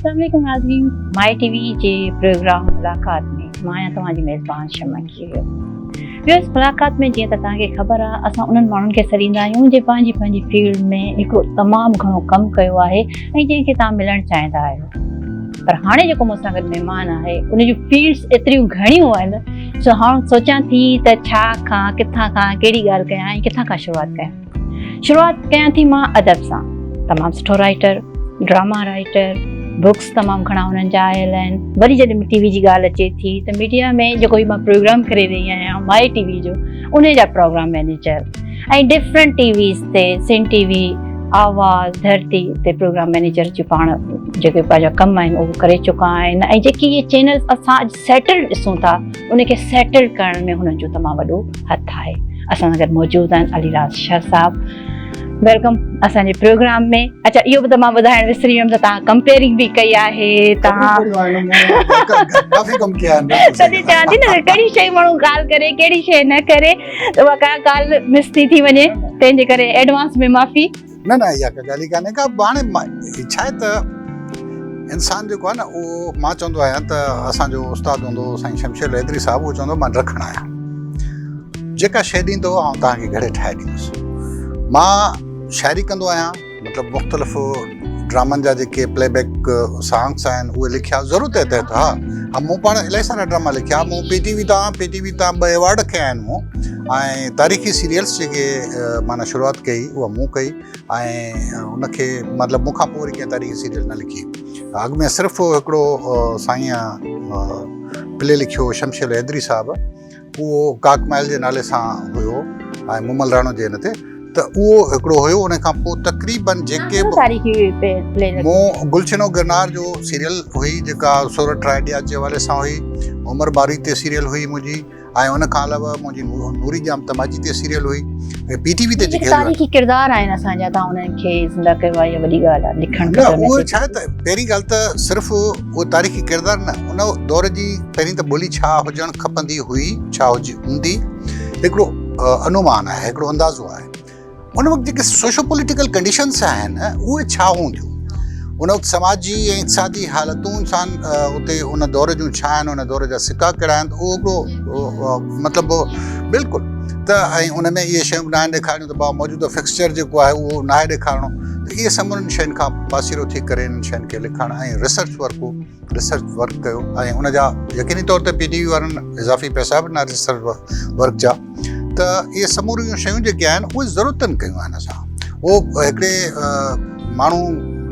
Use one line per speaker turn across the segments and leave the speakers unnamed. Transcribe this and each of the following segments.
अस्सलाम वालेकुम नाज़रीन, माई टीवी जे प्रोग्राम मुलाक़ात में मां आहियां तव्हांजी मेज़बान शमा कीरो। इस मुलाक़ात में जीअं त तव्हांखे ख़बर आहे असां उन्हनि माण्हुनि खे सॾींदा आहियूं जे पंहिंजी फील्ड में हिकिड़ो तमामु घणो कमु कयो आहे ऐं जंहिंखे तव्हां मिलणु चाहींदा आहियो। पर हाणे जेको मूंसां गॾु महिमान आहे उन जूं फील्ड्स एतिरियूं घणियूं आहिनि सो हाणे सोचां थी त छा खां किथां खां कहिड़ी ॻाल्हि कयां ऐं किथां खां शुरूआति कयां थी मां अदब सां। तमामु सुठो राइटर, ड्रामा राइटर, बुक्स तमामु घणा हुननि जा आयल आहिनि। वरी जॾहिं टीवी जी ॻाल्हि अचे थी त मीडिया में जेको मां प्रोग्राम करे रही आहियां माई टीवी जो, उन जा प्रोग्राम मैनेजर ऐं डिफरेंट टीवीज़ ते सिंध टीवी, आवाज़, धरती ते प्रोग्राम मैनेजर जो पाण जेके पंहिंजा कम आहिनि उहो करे चुका आहिनि। ऐं जेकी इहे चैनल्स असां अॼु सेटल ॾिसूं था उनखे सेटल करण में हुननि जो तमामु वॾो हथु आहे। असां सां गॾु मौजूदु आहिनि अलीराज शाह साहब। वेलकम असांजे प्रोग्राम में। अच्छा, इहो बि त मां ॿुधाइण विसरी वियमि त तव्हां कंपेयरिंग बि कई आहे। तव्हां
काफ़ी कम किया है।
तॾहिं चवां थी न कहिड़ी शइ माण्हू ॻाल्हि करे कहिड़ी शइ न करे त उहा का ॻाल्हि मिस थी वञे, तंहिंजे करे एडवांस में माफ़ी।
न इहा का ॻाल्हि ई कान्हे का। हाणे छा आहे त इंसान जेको आहे न उहो मां चवंदो आहियां त असांजो उस्तादु हूंदो साईं शमशेर हैदरी साहिबु, उहो चवंदो मां रखण आहियां, जेका शइ ॾींदो ऐं तव्हांखे घणे ठाहे ॾींदुसि। मां शाइरी कंदो आहियां, मतिलबु मुख़्तलिफ़ ड्रामनि जा जेके प्लेबैक सॉन्ग्स आहिनि उहे लिखिया ज़रूरत आहे त हा मूं पाण इलाही सारा ड्रामा लिखिया। मूं पीटीवी तां 2 एवॉर्ड खया आहिनि मूं। ऐं तारीख़ी सीरियल्स जेके माना शुरूआति कई उहा मूं कई ऐं उनखे मतिलबु मूंखां पोइ वरी कंहिं तारीख़ी सीरियल न लिखी। अॻु में सिर्फ़ु हिकिड़ो साईं प्ले लिखियो शमशेर हैदरी साहिबु, उहो काकमाइल जे नाले सां हुयो ऐं मुमल राणो जे हिन ते, त उहो हिकिड़ो हुयो। उन खां पोइ तक़रीबन जेके मूं गुलशनो गिरनार जो सीरियल हुई जेका सूरत ट्राइडिया जे हवाले सां हुई, उमर बारी ते सीरियल हुई मुंहिंजी, ऐं उन खां अलावा मुंहिंजी नूरी जाम तमाजी ते सीरियल हुई। पीटीवी ते जेके
तारीख़ी किरदार आहिनि असांजा, तव्हां उन्हनि खे ज़िंदा कयो आहे, इहा वॾी ॻाल्हि आहे लिखण
न। उहो छा आहे त पहिरीं ॻाल्हि त सिर्फ़ु उहो तारीख़ी किरदार न, उन दौर जी पहिरीं त ॿोली छा हुजणु खपंदी हुई, छा हूंदी, हिकिड़ो अनुमान आहे, हिकिड़ो अंदाज़ो आहे। उन वक़्तु जेके सोशो पॉलिटिकल कंडीशन्स आहिनि उहे छा हूंदियूं, उन वक़्तु समाजी ऐं इक़्तिसादी हालतूं इंसान उते उन दौर जूं छा आहिनि, उन दौर जा सिका कहिड़ा आहिनि, उहो हिकिड़ो मतिलबु बिल्कुलु त ऐं उन में इहे शयूं न आहिनि ॾेखारियूं त भाउ मौजूदा फिक्सचर जेको आहे उहो न आहे ॾेखारिणो। त इहे सभिनी शयुनि खां पासीरो थी करे इन्हनि शयुनि खे लिखणु ऐं रिसर्च वर्क कयो ऐं उन जा यकीनी तौर ते पीटीवी वारनि इज़ाफ़ी पैसा बि न रिसर्च वर्क जा। त इहे समूरियूं शयूं जेके आहिनि उहे ज़रूरतनि कयूं आहिनि असां। उहो हिकिड़े माण्हू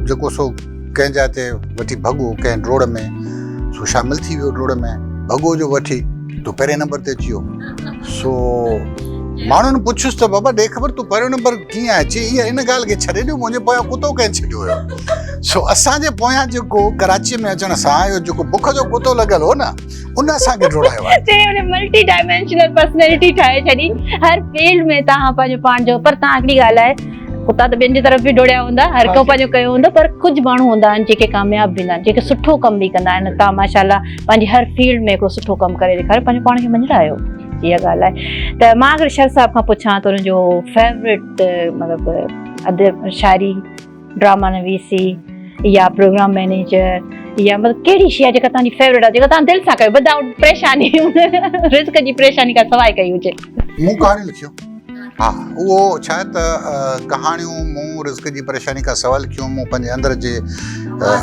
जेको सो कंहिं जाइ ते वठी भॻो कंहिं ड्रोड़ में सो शामिलु थी वियो, ड्रोड़ में भॻो जो वठी तूं पहिरें नंबर ते अची वियो। सो माण्हुनि पुछियुसि त बाबा ॾे ख़बर तूं पहिरियों नंबर कीअं आहे? चई इन ॻाल्हि खे छॾे ॾियो, मुंहिंजे पोयां कुतो कंहिं छॾियो हुयो। सो असांजे पोयां जेको कराची में अचण सां इहो जेको बुख जो कुतो लॻल हो न, उन असांखे ड्रोड़ायो आहे।
मल्टी डायमेंशनल पर्सनैलिटी ठाहे छॾी हर फील्ड में तव्हां पंहिंजो पाण जो। पर तव्हां हिकिड़ी ॻाल्हि आहे, कुता त ॿियनि जी तरफ़ बि डोड़िया हूंदा, हर को पंहिंजो कयो हूंदो, पर कुझु माण्हू हूंदा आहिनि जेके कामयाब बि हूंदा आहिनि, जेके सुठो कमु बि कंदा आहिनि। तव्हां माशाल्लाह पंहिंजी हर फील्ड में हिकिड़ो सुठो कमु करे ॾेखारियो, पंहिंजो पाण खे मंझरायो। इहा ॻाल्हि आहे। त मां अगरि शर साहिब खां पुछां त हुनजो फेवरेट मतिलबु अदब, शाइरी, ड्रामा नवीसी या प्रोग्राम मैनेजर या मतिलबु कहिड़ी शइ आहे जेका तव्हांजी फेवरेट आहे, जेका तव्हां दिलि सां कयो विदाउट परेशानी, रिस्क जी परेशानी खां सवाइ कई हुजे?
मूं कहाणी लिखियो। हा, उहो छा आहे त कहाणियूं मूं रिस्क जी परेशानी खां सवाल लिखियूं। मूं पंहिंजे अंदर जे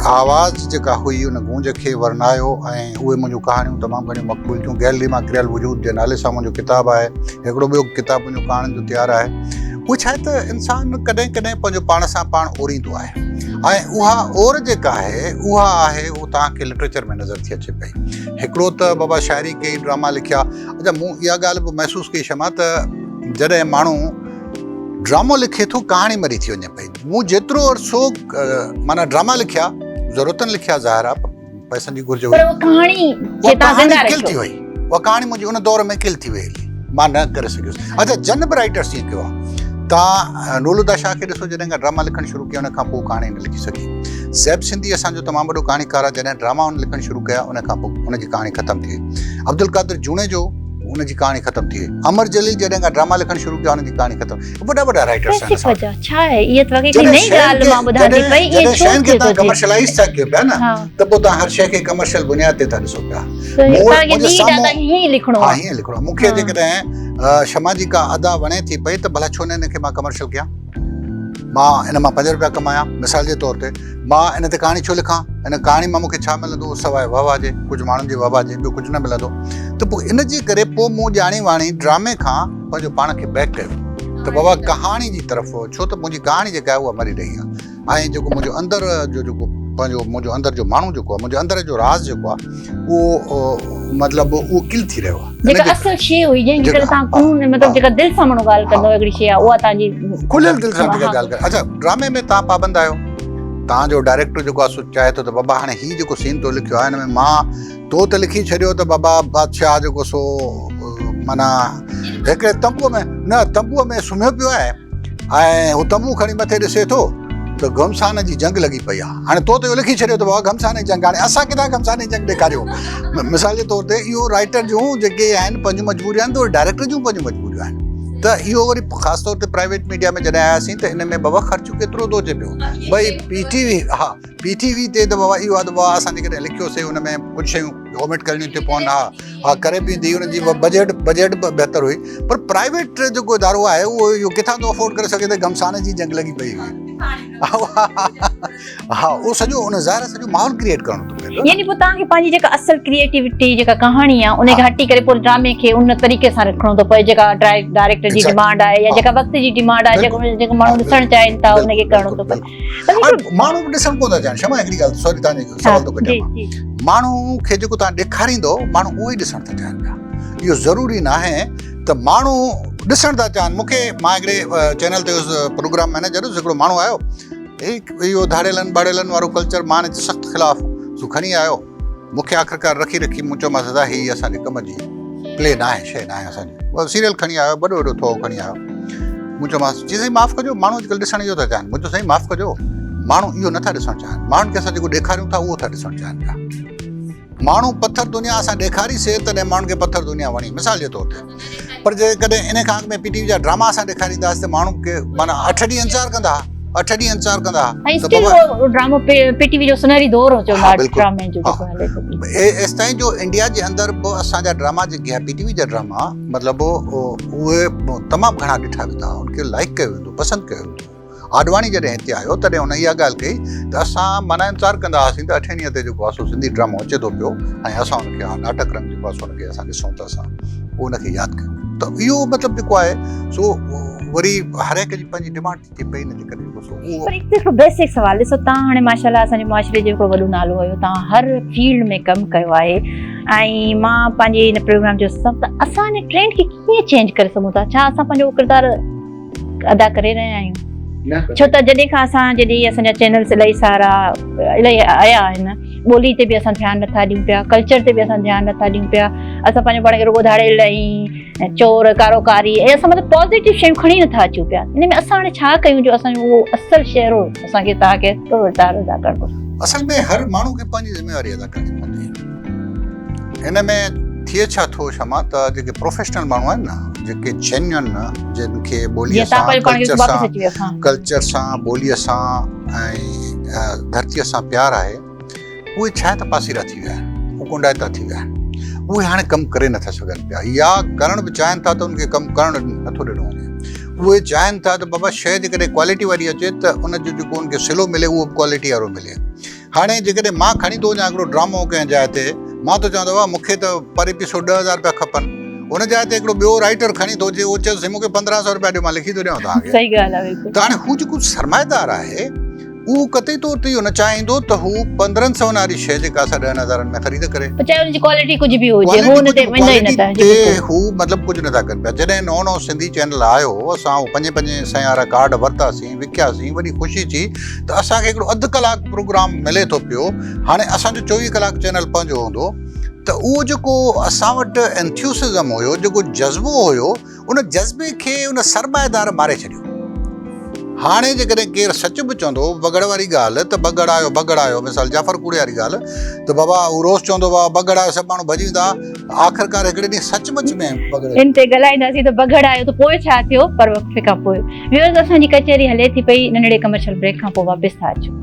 आवाज़ जेका हुई उन गूंज खे वर्नायो ऐं उहे मुंहिंजूं कहाणियूं तमामु घणियूं मक़बूल थियूं। गैलरी मां किरियल वजूद जे नाले सां मुंहिंजो किताबु आहे। हिकिड़ो ॿियो किताबु मुंहिंजो कहाणियुनि जो तयारु आहे। उहो छा आहे त इंसानु कॾहिं कॾहिं पंहिंजो पाण सां पाण ओरींदो आहे ऐं उहा ओर जेका आहे उहा आहे उहो तव्हांखे लिटरेचर में नज़र थी अचे पई। हिकिड़ो त बाबा शाइरी कई, ड्रामा लिखिया। अच्छा, मूं इहा ॻाल्हि बि महसूसु कई शमा त जॾहिं माण्हू ड्रामो लिखे थो कहाणी मरी थी वञे पई। मूं जेतिरो अरसो माना ड्रामा लिखिया, ज़रूरतनि लिखिया, ज़ाहिर आहे पैसनि जी घुर्ज हुई, किल थी वई। उहा कहाणी मुंहिंजी उन दौर में किल थी वई, मां न करे सघियुसि। अच्छा, जन बि राइटर्स ईअं कयो आहे। तव्हां नूरुल्लाह शाह खे ॾिसो, जॾहिं खां ड्रामा लिखणु शुरू कया उन खां पोइ कहाणी न लिखी सघी। ज़ैब सिंधी असांजो तमामु वॾो कहाणीकार आहे, जॾहिं ड्रामा हुन लिखणु शुरू कया उन खां पोइ उनजी कहाणी ख़तमु थी वई। अब्दुल कादिर जूणे जो उनजी कहाणी ख़तम थी वई। अमर जलील जॾहिं खां ड्रामा लिखणु शुरू कया उनजी कहाणी ख़तम। वॾा वॾा राइटर्स आहिनि असां वटि।
छा आहे इहा त वाकई नई ॻाल्हि मां ॿुधां थी पई इहे छो
शयुनि खे
थियो
तव्हां
थो
कमर्शलाइज़ था कयो पिया न त पोइ तव्हां हर शइ खे कमर्शियल बुनियाद ते था ॾिसो पिया।
तव्हांखे नीड आहे त हीअं लिखणो
हा
आहे।
हीअं लिखणो आहे। मूंखे जेकॾहिं शमा जी का अदा वणे थी पई त भला छो न हिनखे मां कमर्शियल कयां। मां इन मां 5 रुपया कमाया मिसाल जे तौर ते। मां इन ते कहाणी छो लिखां। इन कहाणी मां मूंखे छा मिलंदो सवाइ वाह जे कुझु माण्हुनि जी वाह जे ॿियो कुझु न मिलंदो। त पोइ इन जे करे पोइ मूं ॼाणी वाणी ड्रामे खां पंहिंजो पाण खे बैक कयो त बाबा कहाणी जी तरफ़ छो त मुंहिंजी कहाणी जेका आहे उहा मरी रही आहे। ऐं जेको मुंहिंजो अंदरि जो जेको पंहिंजो मुंहिंजो अंदरि जो माण्हू जेको आहे मुंहिंजे अंदरि जो राज़ जेको आहे उहो मतिलबु उहो किल थी रहियो आहे।
जेका असल शइ हुई जंहिंजे करे तव्हां कानून मतिलबु जेका दिलि सां माण्हू ॻाल्हि कंदो हिकिड़ी शइ आहे उहा तव्हांजी
खुलियल दिलि सां जेका ॻाल्हि करे। अच्छा ड्रामे में तव्हां पाबंद आहियो। तव्हांजो डायरेक्टर जेको आहे सो चाहे थो त बाबा हाणे हीउ जेको सीन तो लिखियो आहे हिन में मां तो त लिखी छॾियो त बाबा बादशाह जेको सो माना हिकिड़े तंबूअ में सुम्हियो पियो आहे ऐं हू तंबू खणी मथे ॾिसे थो त घमसान जी जंग लॻी पई आहे। हाणे तो त इहो लिखी छॾियो त बाबा घमसान जी जंग। हाणे असां किथां घमसान जी जंग ॾेखारियो। मिसाल जे तौर ते इहो राइटर जूं जेके आहिनि पंहिंजूं मजबूरियूं आहिनि त उहे डायरेक्टर जूं पंहिंजूं मजबूरियूं आहिनि। त इहो वरी ख़ासि तौर ते प्राइवेट मीडिया में जॾहिं आयासीं त इन में बाबा ख़र्चु केतिरो थो अचे पियो। भई पीटीवी ते त बाबा इहो आहे त बाबा असां जेकॾहिं लिखियोसीं हुन में कुझु शयूं ओमिट करणियूं थियूं पवनि। हा करे बि ईंदी हुनजी बजट बि बहितर हुई। पर प्राइवेट जेको इदारो आहे उहो इहो किथां थो अफोर्ड करे सघे त घमसान जी जंग लॻी पई हुई। हा उहो सॼो उन ज़ाहिर सॼो माहौल क्रिएट करणो थो पए।
यानी पोइ तव्हांखे पंहिंजी जेका असल क्रिएटिविटी जेका कहाणी आहे उनखे हटी करे पोइ ड्रामे खे उन तरीक़े सां रखणो थो पए जेका डायरेक्टर जी डिमांड आहे या जेका वक़्त जी डिमांड आहे जेको माण्हू ॾिसणु चाहिनि था उनखे करणो थो पए।
माण्हू बि ॾिसणु कोन था चाहिनि। क्षमा हिकिड़ी ॻाल्हि सॉरी तव्हांजो सवाल थो कटियां। माण्हू खे जेको तव्हां ॾेखारींदो माण्हू उहो ई ॾिसणु था चाहिनि पिया। इहो ज़रूरी न आहे त माण्हू ॾिसणु था चाहिनि। मूंखे मां हिकिड़े चैनल ते प्रोग्राम मैनेजर हुयुसि। हिकिड़ो माण्हू आयो इहो धाड़ेलनि बाड़ेलनि वारो कल्चर मां हिन सख़्तु ख़िलाफ़ु सो खणी आयो। मूंखे आख़िरकार रखी मूं चयोमांसि दादा हीअ असांजे कम जी प्ले न आहे शइ न आहे असांजी। सीरियल खणी आयो वॾो वॾो थो खणी आयो। मूं चयोमांसि जी साईं माफ़ु कजो माण्हू अॼुकल्ह ॾिसण इहो था चाहिनि। मुंहिंजो साईं माफ़ु कजो माण्हू इहो नथा ॾिसणु चाहिनि। माण्हुनि खे असां जेको ॾेखारियूं था उहो था ॾिसणु चाहिनि पिया। माण्हू पथर दुनिया असां ॾेखारीसीं तॾहिं माण्हुनि खे पथर दुनिया वणी मिसाल जे तौर ते। पर जेकॾहिं इन खां अॻु में पीटीवी जा ड्रामा असां ॾेखारींदासीं त माण्हू खे माना 8 ॾींहं इंतज़ारु कंदा 8 ॾींहं इंतज़ारु कंदा।
ऐं स्टिल वो ड्रामो पीटीवी जो सुनहरी दौर हो चवंदा ड्रामे जो जेको हले थो।
एसि ताईं जो इंडिया जे अंदरि बि असांजा ड्रामा जेके आहे पीटीवी जा ड्रामा मतिलबु उहे तमामु घणा ॾिठा वेंदा उनखे लाइक कयो वेंदो पसंदि कयो वेंदो। आडवाणी जॾहिं हिते आयो तॾहिं हुन इहा ॻाल्हि कई त असां माना इंतज़ारु कंदा हुआसीं त 8 ॾींहं ते जेको आहे सो सिंधी ड्रामो अचे थो पियो ऐं असां हुनखे नाटक रंग जेको आहे सो हुनखे असां ॾिसूं था असां उनखे यादि कयूं। त इहो मतिलबु जेको आहे सो वरी हर हिक जी पंहिंजी डिमांड थी पई न जे करे
पर हिकु बेसिक सवाल ॾिसो तव्हां हाणे माशाल्लाह असांजे मुआशरे जो हिकिड़ो वॾो नालो हुयो तव्हां हर फील्ड में कमु कयो आहे ऐं मां पंहिंजे हिन प्रोग्राम जो सभु त असां हिन ट्रेंड खे कीअं चेंज करे सघूं था। छा असां पंहिंजो किरदारु अदा करे रहिया आहियूं? छो त जॾहिं खां जॾहिं असांजा चैनल्स इलाही सारा इलाही आया आहिनि ॿोली ते बि असां ध्यानु नथा ॾियूं पिया कल्चर ते बि असां ध्यानु नथा ॾियूं पिया। असां पंहिंजो पाण खे रुॻो धाड़ेल ऐं चोर कारोकारी ऐं असां मतिलबु पॉज़िटिव शयूं खणी नथा अचूं पिया। इन में असां हाणे छा कयूं जो असांजो उहो असल शहरो असांखे तव्हांखे थोरो किरदारु अदा करिणो।
असल में हर माण्हू खे पंहिंजी ज़िम्मेवारी अदा करणी पवंदी। हिन में थिए छा थो क्षमा त जेके प्रोफेशनल माण्हू आहिनि न जेके जेन्युइन जिनखे ॿोलीअ सां कल्चर सां ॿोलीअ सां ऐं धरतीअ सां प्यारु आहे उहे छा त पासीरा थी विया आहिनि उहे कुंडाइता थी विया आहिनि। उहे हाणे कमु करे नथा सघनि पिया या करण बि चाहिनि था त उनखे कमु करणु नथो ॾिनो वञे। उहे चाहिनि था त बाबा शइ जेकॾहिं क्वालिटी वारी अचे त उनजो जेको उनखे सिलो मिले उहो क्वालिटी वारो मिले। हाणे जेकॾहिं मां खणी थो वञा हिकिड़ो ड्रामो कंहिं जाइ ते मां त चवंदो आहे मूंखे त पर एपिसोड 10,000 रुपया खपनि। उन जाइ ते हिकिड़ो ॿियो राइटर खणी थो अचे उहो चयोसि मूंखे 1500 रुपया ॾियो मां लिखी थो ॾियां तव्हांखे।
सही ॻाल्हि आहे बिल्कुलु।
त हाणे हू जेको सरमाएदार आहे उहो कतई तौर ते इहो न चाहींदो त हू 1500 वारी शइ जेका असां 10,000 में ख़रीद करे
चाहे उनजी क्वालिटी कुझु बि हुजे हू उन ते वेंदा ई नथा
हू मतिलबु कुझु नथा कनि पिया। जॾहिं नओं सिंधी चैनल आयो असां 5-5 सयारा कार्ड वरितासीं विकियासीं वॾी ख़ुशी थी त असांखे हिकिड़ो अधु कलाक प्रोग्राम मिले थो पियो। हाणे असांजो 24 कलाक चैनल पंहिंजो हूंदो त उहो जेको असां वटि एंथ्यूसिज़म हुयो जेको जज़्बो हुयो उन जज़्बे खे उन सरमाएदार मारे छॾियो। हाणे जेकॾहिं केरु सच बि चवंदो बगड़ वारी ॻाल्हि त बगड़ आयो मिसाल जाफ़र कूड़े वारी ॻाल्हि त बाबा उहो रोज़ चवंदो बाबा बगड़ आयो सभु माण्हू भॼी वेंदा आख़िरकार हिकिड़े ॾींहुं सचमुच में बगड़
इन ते ॻाल्हाईंदासीं त बगड़ आयो त पोइ छा थियो पर वक़्फ़े खां पोइ व्यूअर्स असांजी कचहरी हले थी पई नंढड़े कमर्शियल ब्रेक खां पोइ वापसि था अचूं